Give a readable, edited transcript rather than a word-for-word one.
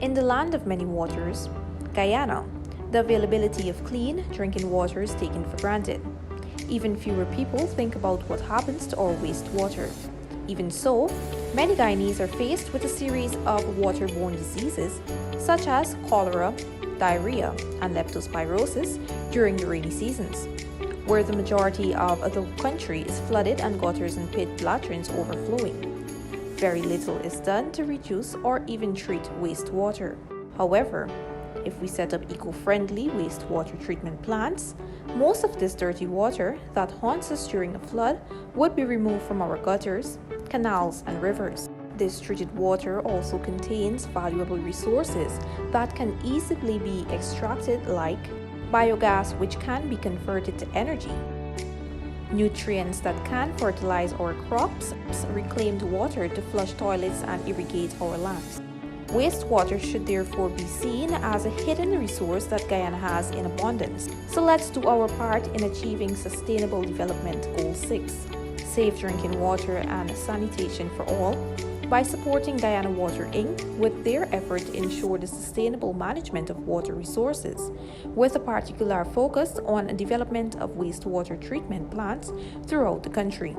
In the land of many waters, Guyana, the availability of clean drinking water is taken for granted. Even fewer people think about what happens to our wastewater. Even so, many Guyanese are faced with a series of waterborne diseases such as cholera, diarrhea, and leptospirosis during the rainy seasons, where the majority of the country is flooded and gutters and pit latrines overflowing. Very little is done to reduce or even treat wastewater. However, if we set up eco-friendly wastewater treatment plants, most of this dirty water that haunts us during a flood would be removed from our gutters, canals, and rivers. This treated water also contains valuable resources that can easily be extracted, like biogas, which can be converted to energy, nutrients that can fertilize our crops, reclaimed water to flush toilets and irrigate our lands. Wastewater should therefore be seen as a hidden resource that Guyana has in abundance. So let's do our part in achieving Sustainable Development Goal 6, safe drinking water and sanitation for all, by supporting Guyana Water Inc. with their effort to ensure the sustainable management of water resources, with a particular focus on the development of wastewater treatment plants throughout the country.